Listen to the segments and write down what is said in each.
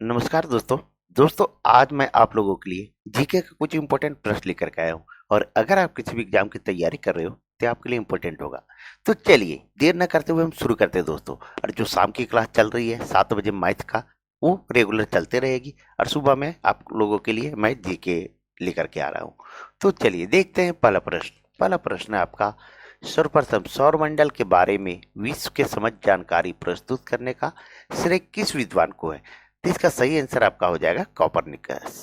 नमस्कार दोस्तों। आज मैं आप लोगों के लिए जीके का कुछ इंपॉर्टेंट प्रश्न लेकर के आया हूँ। और अगर आप किसी भी एग्जाम की तैयारी कर रहे हो तो आपके लिए इंपॉर्टेंट होगा। तो चलिए देर न करते हुए हम शुरू करते हैं दोस्तों। और जो शाम की क्लास चल रही है 7 बजे मैथ का, वो रेगुलर चलते रहेगी। और सुबह में आप लोगों के लिए मैं जीके लेकर के आ रहा हूँ। तो चलिए देखते हैं पहला प्रश्न है आपका। सर्वप्रथम सौरमंडल के बारे में विश्व के समझ जानकारी प्रस्तुत करने का श्रेय किस विद्वान को है? तो इसका सही आंसर आपका हो जाएगा कॉपरनिकस।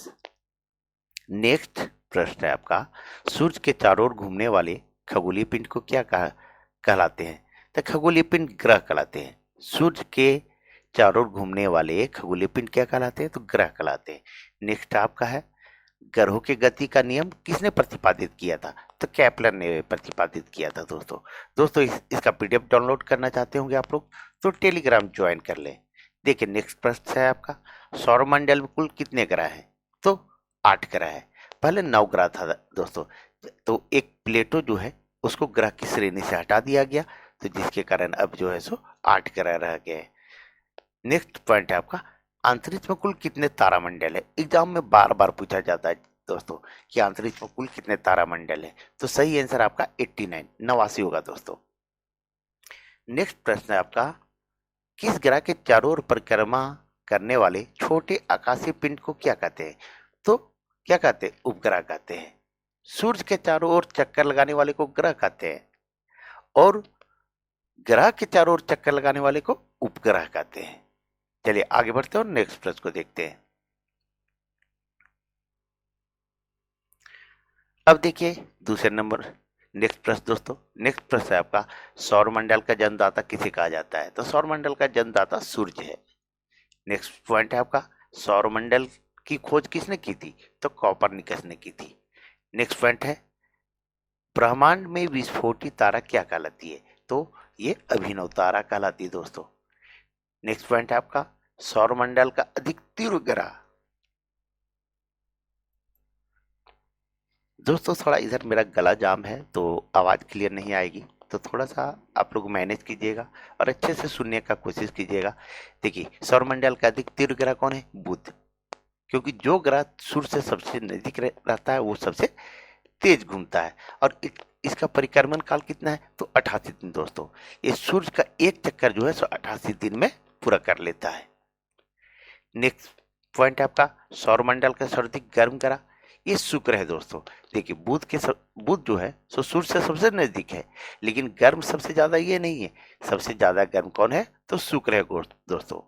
नेक्स्ट प्रश्न है आपका। सूर्य के चारों ओर घूमने वाले खगोलीय पिंड को क्या कहलाते हैं? तो खगोलीय पिंड ग्रह कहलाते हैं। सूर्य के चारों ओर घूमने वाले खगोलीय पिंड क्या कहलाते हैं? तो ग्रह कहलाते हैं। नेक्स्ट आपका है, ग्रहों की गति का नियम किसने प्रतिपादित किया था? तो केपलर ने प्रतिपादित किया था दोस्तों। इसका पीडीएफ डाउनलोड करना चाहते होंगे आप लोग, तो टेलीग्राम ज्वाइन कर लें। देखिए नेक्स्ट प्रश्न है आपका। सौरमंडल में कुल कितने ग्रह हैं? तो 8 ग्रह है। पहले 9 ग्रह था दोस्तों। तो एक प्लेटो जो है उसको ग्रह की श्रेणी से हटा दिया गया, तो जिसके कारण अब जो है सो 8 ग्रह रह गए। नेक्स्ट पॉइंट है आपका। अंतरिक्ष में कुल कितने तारामंडल है? एग्जाम में बार बार पूछा जाता है दोस्तों कि अंतरिक्ष में कुल कितने तारामंडल है। तो सही आंसर आपका 89 89 होगा दोस्तों। नेक्स्ट प्रश्न है आपका। किस ग्रह के चारों ओर परिक्रमा करने वाले छोटे आकाशीय पिंड को क्या कहते हैं? तो क्या कहते हैं? उपग्रह कहते हैं। सूर्य के चारों ओर चक्कर लगाने वाले को ग्रह कहते हैं, और ग्रह के चारों ओर चक्कर लगाने वाले को उपग्रह कहते हैं। चलिए आगे बढ़ते हैं और नेक्स्ट प्रश्न को देखते हैं। अब देखिए दूसरे नंबर। नेक्स्ट प्रश्न दोस्तों, नेक्स्ट प्रश्न है आपका। सौरमंडल का जन्मदाता किसे कहा जाता है? तो सौरमंडल का जन्मदाता सूर्य है। नेक्स्ट पॉइंट है आपका। सौरमंडल की खोज किसने की थी? तो कॉपरनिकस ने की थी। नेक्स्ट पॉइंट है, ब्रह्मांड में विस्फोटित तारा क्या कहलाती है? तो ये अभिनव तारा कहलाती है दोस्तों। नेक्स्ट पॉइंट है आपका। सौरमंडल का अधिक तीव्र ग्रह। दोस्तों थोड़ा इधर मेरा गला जाम है तो आवाज क्लियर नहीं आएगी, तो थोड़ा सा आप लोग मैनेज कीजिएगा और अच्छे से सुनने का कोशिश कीजिएगा। देखिए सौरमंडल का अधिक तीव्र ग्रह कौन है? बुध। क्योंकि जो ग्रह सूर्य से सबसे नजदीक रहता है वो सबसे तेज घूमता है। और इसका परिक्रमण काल कितना है? तो 88 दिन दोस्तों। ये सूर्य का एक चक्कर जो है सो 88 दिन में पूरा कर लेता है। नेक्स्ट पॉइंट है आपका। सौरमंडल का सर्वाधिक गर्म ग्रह, ये शुक्र है दोस्तों। देखिए बुध जो है सो सूर्य से सबसे नजदीक है, लेकिन गर्म सबसे ज्यादा ये नहीं है। सबसे ज्यादा गर्म कौन है? तो शुक्र है दोस्तों।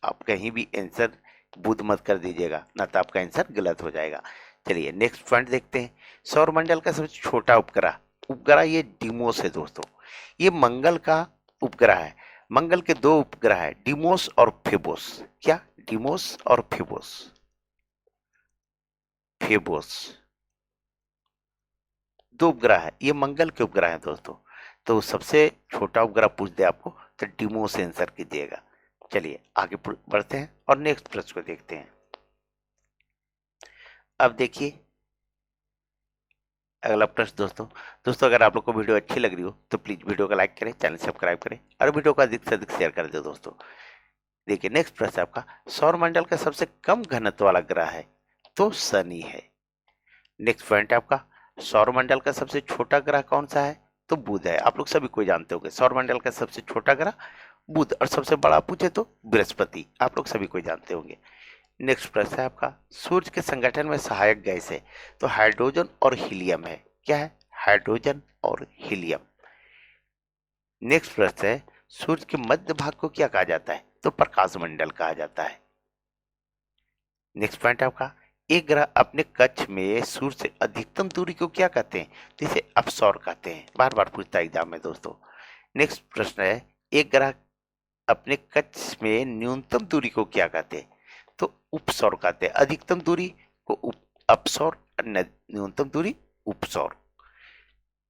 आप कहीं भी आंसर बुध मत कर दीजिएगा, ना तो आपका आंसर गलत हो जाएगा। चलिए नेक्स्ट पॉइंट देखते हैं। सौरमंडल का सबसे छोटा उपग्रह, ये डिमोस है दोस्तों। ये मंगल का उपग्रह है। मंगल के दो उपग्रह है, डिमोस और फेबोस। क्या? डिमोस और फेबोस। फेबोस दो उपग्रह है, ये मंगल के उपग्रह है दोस्तों। तो सबसे छोटा उपग्रह पूछ दे आपको तो डिमोस आंसर कीजिएगा। चलिए आगे बढ़ते हैं और नेक्स्ट प्रश्न को देखते हैं। अब देखिए अगला प्रश्न दोस्तों अगर आप लोग को वीडियो अच्छी लग रही हो तो प्लीज वीडियो को लाइक करें, चैनल सब्सक्राइब करें और वीडियो को अधिक से अधिक शेयर कर दे दोस्तों। देखिए नेक्स्ट प्रश्न आपका। सौरमंडल का सबसे कम घनत्व वाला ग्रह है? तो शनि है। नेक्स्ट पॉइंट है आपका। सौरमंडल का सबसे छोटा ग्रह कौन सा है? तो बुध है। आप लोग सभी कोई जानते होंगे सौरमंडल का सबसे छोटा ग्रह बुध, और सबसे बड़ा पूछे तो बृहस्पति। आप लोग सभी कोई जानते होंगे। नेक्स्ट प्रश्न है आपका। सूर्य के संगठन में सहायक गैस है? तो हाइड्रोजन और हीलियम है। क्या है? हाइड्रोजन और हीलियम। नेक्स्ट प्रश्न है। सूर्य के मध्य भाग को क्या कहा जाता है? तो प्रकाश मंडल कहा जाता है। नेक्स्ट पॉइंट आपका। एक ग्रह अपने कक्ष में सूर्य से अधिकतम दूरी को क्या कहते हैं? तो इसे अपसौर कहते हैं। बार बार पूछता है एग्जाम में दोस्तों। नेक्स्ट प्रश्न है। एक ग्रह अपने कक्ष में न्यूनतम दूरी को क्या कहते हैं? तो उपसौर कहते हैं। अधिकतम दूरी को अपसौर और न्यूनतम दूरी उपसौर।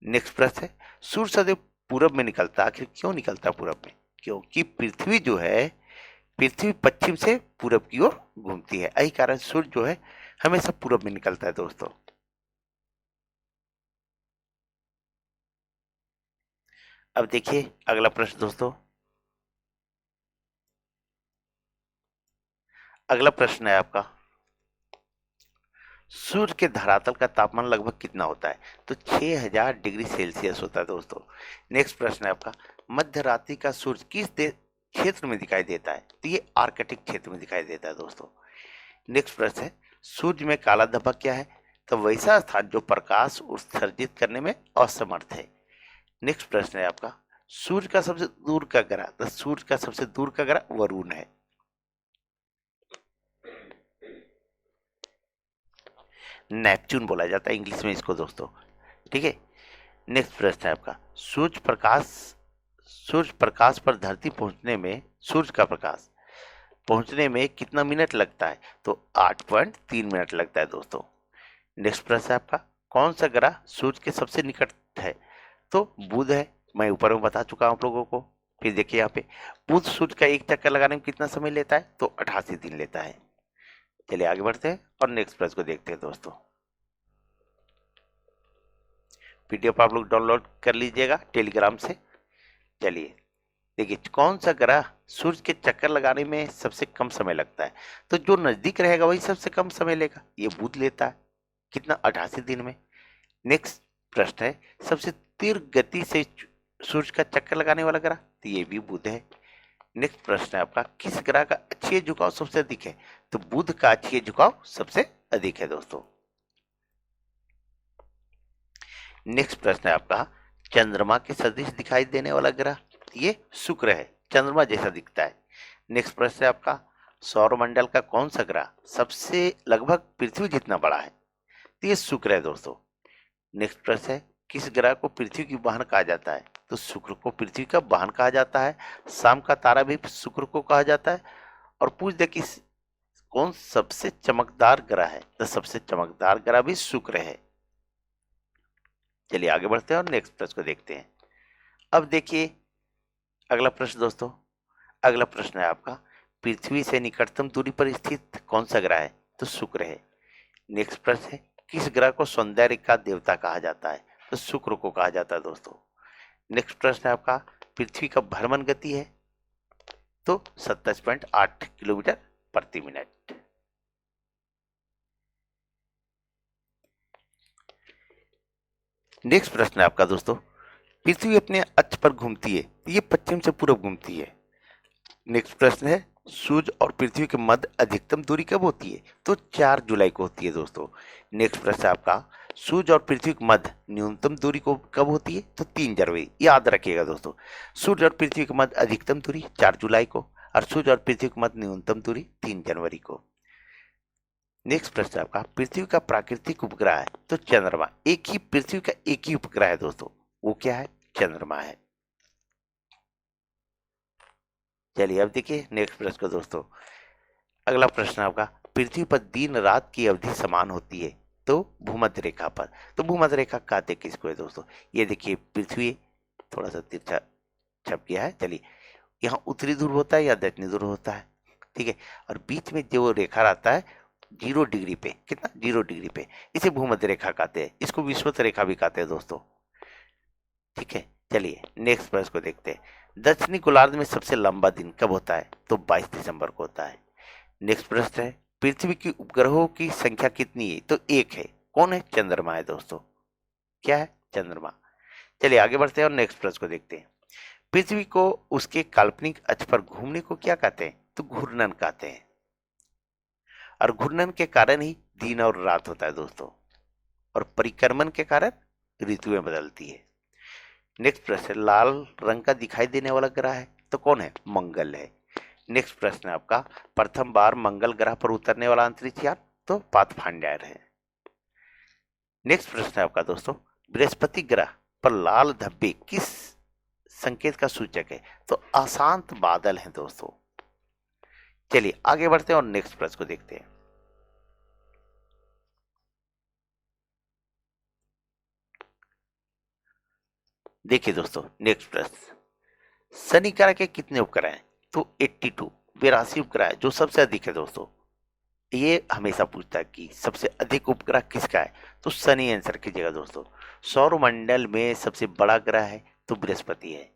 नेक्स्ट प्रश्न है। सूर्य सदैव पूरब में निकलता, आखिर क्यों निकलता पूरब में? क्योंकि पृथ्वी जो है, पृथ्वी पश्चिम से पूरब की ओर घूमती है, यही कारण सूर्य जो है हमेशा पूरब में निकलता है दोस्तों। अब देखिए अगला प्रश्न दोस्तों। अगला प्रश्न है आपका, सूर्य के धरातल का तापमान लगभग कितना होता है? तो 6000 डिग्री सेल्सियस होता है दोस्तों। नेक्स्ट प्रश्न है आपका, मध्य रात्रि का सूर्य किस क्षेत्र में दिखाई देता है? तो ये आर्कटिक क्षेत्र में दिखाई देता है दोस्तों। नेक्स्ट प्रश्न है, सूर्य में काला धब्बा क्या है? तो वैसा स्थान जो प्रकाश उत्सर्जित करने में असमर्थ है। नेक्स्ट प्रश्न है आपका, सूर्य का सबसे दूर का ग्रह, तो सूर्य का सबसे दूर का ग्रह वरुण है। नेपच्यून बोला जाता है इंग्लिश में इसको दोस्तों, ठीक है। नेक्स्ट प्रश्न है आपका, सूर्य प्रकाश पर धरती पहुंचने में, सूर्य का प्रकाश पहुंचने में कितना मिनट लगता है? तो 8.3 मिनट लगता है दोस्तों। नेक्स्ट प्रश्न है आपका, कौन सा ग्रह सूर्य के सबसे निकट है? तो बुध है, मैं ऊपर में बता चुका हूं आप लोगों को। फिर देखिए यहाँ पे, बुध सूर्य का एक चक्कर लगाने में कितना समय लेता है? तो 88 दिन लेता है। चलिए आगे बढ़ते हैं और नेक्स्ट प्रश्न को देखते हैं दोस्तों। पीडीएफ आप लोग डाउनलोड कर लीजिएगा टेलीग्राम से। चलिए देखिए, कौन सा ग्रह सूर्य के चक्कर लगाने में सबसे कम समय लगता है? तो जो नजदीक रहेगा वही सबसे कम समय लेगा, ये बुध लेता है। कितना? 88 दिन में। नेक्स्ट प्रश्न है, सबसे तीव्र गति से सूर्य का चक्कर लगाने वाला ग्रह? तो ये भी बुध है। नेक्स्ट प्रश्न है आपका, किस ग्रह का अक्षीय झुकाव सबसे अधिक है? तो बुध का अक्षीय झुकाव सबसे अधिक है दोस्तों। नेक्स्ट प्रश्न है आपका, चंद्रमा के सदृश दिखाई देने वाला ग्रह? ये शुक्र है, चंद्रमा जैसा दिखता है। नेक्स्ट प्रश्न है आपका, सौरमंडल का कौन सा ग्रह सबसे लगभग पृथ्वी जितना बड़ा है? तो ये शुक्र है दोस्तों। नेक्स्ट प्रश्न है, किस ग्रह को पृथ्वी की बहन कहा जाता है? तो शुक्र को पृथ्वी का बहन कहा जाता है। शाम का तारा भी शुक्र को कहा जाता है। और पूछ दे कि कौन सबसे चमकदार ग्रह है? तो सबसे चमकदार ग्रह भी शुक्र है। चलिए आगे बढ़ते हैं और नेक्स्ट प्रश्न को देखते हैं। अब देखिए अगला प्रश्न दोस्तों, अगला प्रश्न है आपका, पृथ्वी से निकटतम दूरी पर स्थित कौन सा ग्रह है? तो शुक्र है। नेक्स्ट प्रश्न है, किस ग्रह को सौंदर्य का देवता कहा जाता है? तो शुक्र को कहा जाता है दोस्तों। नेक्स्ट प्रश्न है आपका, पृथ्वी का भ्रमण गति है? तो 27.8 किलोमीटर प्रति मिनट। नेक्स्ट प्रश्न है आपका दोस्तों, पृथ्वी अपने अक्ष पर घूमती है, ये पश्चिम से पूर्व घूमती है। नेक्स्ट प्रश्न है, सूर्य और पृथ्वी के मध्य अधिकतम दूरी कब होती है? तो 4 जुलाई को होती है दोस्तों। नेक्स्ट प्रश्न है आपका, सूर्य और पृथ्वी के मध्य न्यूनतम दूरी को कब होती है? तो 3 जनवरी। याद रखिएगा दोस्तों, सूर्य और पृथ्वी के मध्य अधिकतम दूरी 4 जुलाई को, और सूर्य और पृथ्वी के मध्य न्यूनतम दूरी 3 जनवरी को। नेक्स्ट प्रश्न आपका, पृथ्वी का प्राकृतिक उपग्रह है? तो चंद्रमा। एक ही पृथ्वी का एक ही उपग्रह है दोस्तों, वो क्या है? चंद्रमा है। चलिए अब देखिए नेक्स्ट प्रश्न को दोस्तों। अगला प्रश्न आपका, पृथ्वी पर दिन रात की अवधि समान होती है? तो भूमध्य रेखा पर। तो भूमध्य रेखा कहते किसको है दोस्तों? ये देखिए पृथ्वी, थोड़ा सा तिरछा छप गया है। चलिए, यहाँ उत्तरी ध्रुव होता है या दक्षिणी ध्रुव होता है, ठीक है। और बीच में जो रेखा रहता है 0 डिग्री पे, कितना? 0 डिग्री पे, इसे भूमध्य रेखा कहते हैं। इसको विषुवत रेखा भी कहते हैं दोस्तों, ठीक है। चलिए नेक्स्ट प्रश्न को देखते हैं। दक्षिणी गोलार्ध में सबसे लंबा दिन कब होता है? तो 22 दिसंबर को होता है। नेक्स्ट प्रश्न है, पृथ्वी की उपग्रहों की संख्या कितनी है? तो 1 है। कौन है? चंद्रमा है दोस्तों। क्या है? चंद्रमा। चलिए आगे बढ़ते हैं और नेक्स्ट प्रश्न को देखते हैं। पृथ्वी को उसके काल्पनिक अक्ष पर घूमने को क्या कहते हैं? तो घूर्णन कहते हैं। और घूर्णन के कारण ही दिन और रात होता है दोस्तों, और परिक्रमण के कारण ऋतुएं बदलती है। नेक्स्ट प्रश्न, लाल रंग का दिखाई देने वाला ग्रह है? तो कौन है? मंगल है। नेक्स्ट प्रश्न है आपका, प्रथम बार मंगल ग्रह पर उतरने वाला अंतरिक्ष यान? तो पाथफाइंडर है। नेक्स्ट प्रश्न है आपका दोस्तों, बृहस्पति ग्रह पर लाल धब्बे किस संकेत का सूचक है? तो अशांत बादल हैं दोस्तों। चलिए आगे बढ़ते हैं और नेक्स्ट प्रश्न को देखते हैं। देखिए दोस्तों नेक्स्ट प्रश्न, शनि ग्रह के कितने उपग्रह हैं? तो 82, 82 उपग्रह है, जो सबसे अधिक है दोस्तों। ये हमेशा पूछता है कि सबसे अधिक उपग्रह किसका है? तो शनि आंसर कीजिएगा दोस्तों। सौरमंडल में सबसे बड़ा ग्रह है? तो बृहस्पति है।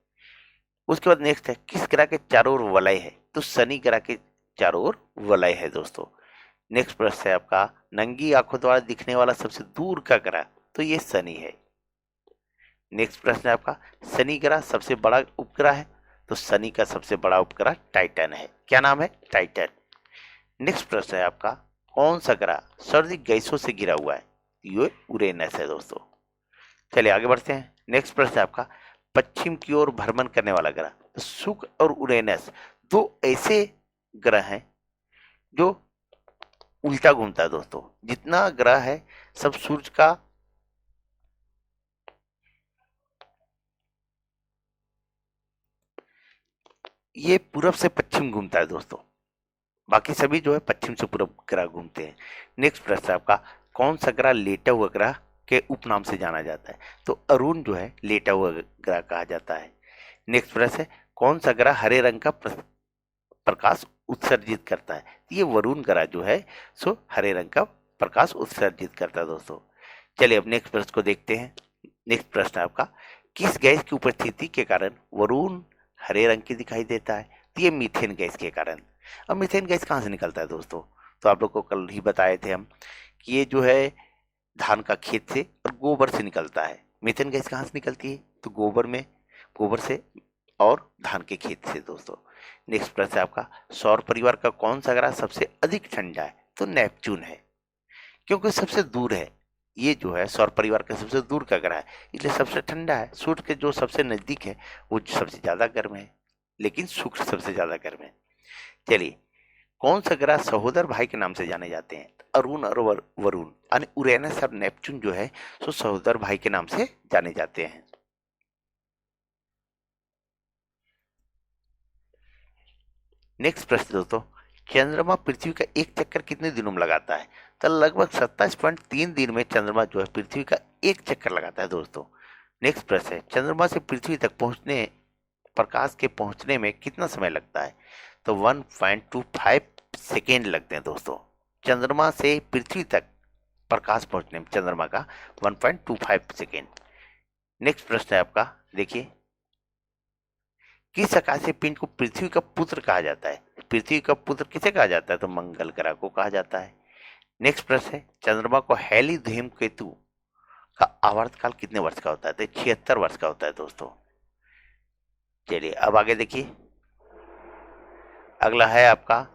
उसके बाद नेक्स्ट है, किस ग्रह के चारों ओर वलय है? तो शनि ग्रह के चारों ओर वलय है दोस्तों। नेक्स्ट प्रश्न है आपका, नंगी आंखों द्वारा दिखने वाला सबसे दूर का ग्रह, तो ये शनि है। नेक्स्ट प्रश्न है आपका, शनि ग्रह सबसे बड़ा उपग्रह है, तो शनि का सबसे बड़ा उपग्रह टाइटन है। क्या नाम है? टाइटन। नेक्स्ट प्रश्न है आपका, कौन सा ग्रह सर्दी गैसों से घिरा हुआ है? ये यूरेनस है दोस्तों। चलिए आगे बढ़ते हैं। नेक्स्ट प्रश्न है आपका, पश्चिम की ओर भ्रमण करने वाला ग्रह, तो शुक्र और यूरेनस दो ऐसे ग्रह हैं जो उल्टा घूमता है दोस्तों। जितना ग्रह है सब सूर्य का ये पूरब से पश्चिम घूमता है दोस्तों, बाकी सभी जो है पश्चिम से पूरब ग्रह घूमते हैं। नेक्स्ट प्रश्न है आपका, कौन सा ग्रह लेटा हुआ ग्रह के उपनाम से जाना जाता है? तो अरुण जो है लेटा हुआ ग्रह कहा जाता है। नेक्स्ट प्रश्न है, कौन सा ग्रह हरे रंग का प्रकाश उत्सर्जित करता है? ये वरुण ग्रह जो है सो हरे रंग का प्रकाश उत्सर्जित करता है दोस्तों। चलिए अब नेक्स्ट प्रश्न को देखते हैं। नेक्स्ट प्रश्न है आपका, किस गैस की उपस्थिति के कारण वरुण हरे रंग की दिखाई देता है? तो ये मीथेन गैस के कारण। अब मीथेन गैस कहाँ से निकलता है दोस्तों? तो आप लोग को कल ही बताए थे हम कि ये जो है धान का खेत से और गोबर से निकलता है। मीथेन गैस कहाँ से निकलती है? तो गोबर से और धान के खेत से दोस्तों। नेक्स्ट प्रश्न है आपका, सौर परिवार का कौन सा ग्रह सबसे अधिक ठंडा है? तो नेपच्यून है, क्योंकि सबसे दूर है। ये जो है सौर परिवार का सबसे दूर का ग्रह है, इसलिए सबसे ठंडा है। सूर्य के जो सबसे नजदीक है वो सबसे ज्यादा गर्म है, लेकिन शुक्र सबसे ज्यादा गर्म है। चलिए, कौन सा ग्रह सहोदर भाई के नाम से जाने जाते हैं? अरुण और वरुण, यानी यूरेनस और नेपच्यून जो है सो सहोदर भाई के नाम से जाने जाते हैं। नेक्स्ट प्रश्न दोस्तों, चंद्रमा पृथ्वी का एक चक्कर कितने दिनों में लगाता है? तो लगभग 27.3 दिन में चंद्रमा जो है पृथ्वी का एक चक्कर लगाता है दोस्तों। नेक्स्ट प्रश्न है, चंद्रमा से पृथ्वी तक प्रकाश के पहुंचने में कितना समय लगता है? तो 1.25 सेकेंड लगते हैं दोस्तों। चंद्रमा से पृथ्वी तक प्रकाश पहुंचने में चंद्रमा का 1.25 सेकेंड। नेक्स्ट प्रश्न है आपका, देखिए, किस आकाशीय पिंड को पृथ्वी का पुत्र कहा जाता है? पृथ्वी का पुत्र किसे कहा जाता है? तो मंगल ग्रह को कहा जाता है। नेक्स्ट प्रश्न है, चंद्रमा को हैली धूमकेतु का आवर्तकाल कितने वर्ष का होता है? तो 76 वर्ष का होता है दोस्तों। चलिए अब आगे देखिए, अगला है आपका,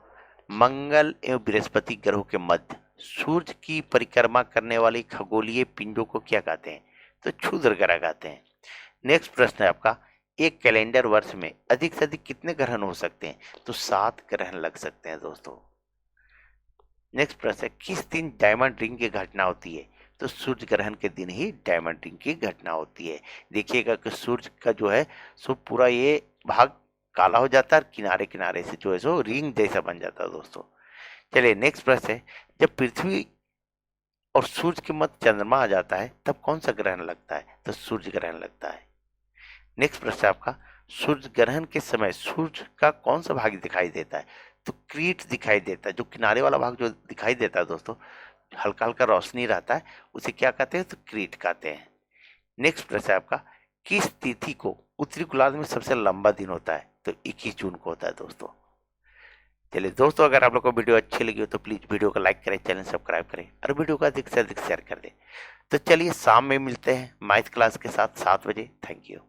मंगल एवं बृहस्पति ग्रहों के मध्य सूर्य की परिक्रमा करने वाली खगोलीय पिंडों को क्या कहते हैं? तो क्षुद्र ग्रह कहते हैं। नेक्स्ट प्रश्न है आपका, एक कैलेंडर वर्ष में अधिक से अधिक कितने ग्रहण हो सकते हैं? तो 7 ग्रहण लग सकते हैं दोस्तों। नेक्स्ट प्रश्न है, किस दिन डायमंड रिंग की घटना होती है? तो सूर्य ग्रहण के दिन ही डायमंड रिंग की घटना होती है। देखिएगा कि सूर्य का जो है सो पूरा ये भाग काला हो जाता है और किनारे किनारे से जो है सो रिंग जैसा बन जाता है दोस्तों। चलिए नेक्स्ट प्रश्न है, जब पृथ्वी और सूर्य के मध्य चंद्रमा आ जाता है तब कौन सा ग्रहण लगता है? तो सूर्य ग्रहण लगता है। नेक्स्ट प्रश्न है आपका, सूर्य ग्रहण के समय सूर्य का कौन सा भाग दिखाई देता है? तो क्रीट दिखाई देता है। जो किनारे वाला भाग जो दिखाई देता है दोस्तों, हल्का हल्का रोशनी रहता है, उसे क्या कहते हैं? तो क्रीट कहते हैं। नेक्स्ट प्रश्न है आपका, किस तिथि को उत्तरी गोलार्ध में सबसे लंबा दिन होता है? तो 21 जून को होता है दोस्तों। चलिए दोस्तों, अगर आप लोग को वीडियो अच्छी लगी हो तो प्लीज वीडियो को लाइक करें, चैनल सब्सक्राइब करें और वीडियो को अधिक से अधिक शेयर कर दें। तो चलिए शाम में मिलते हैं मैथ क्लास के साथ 7 बजे। Thank you.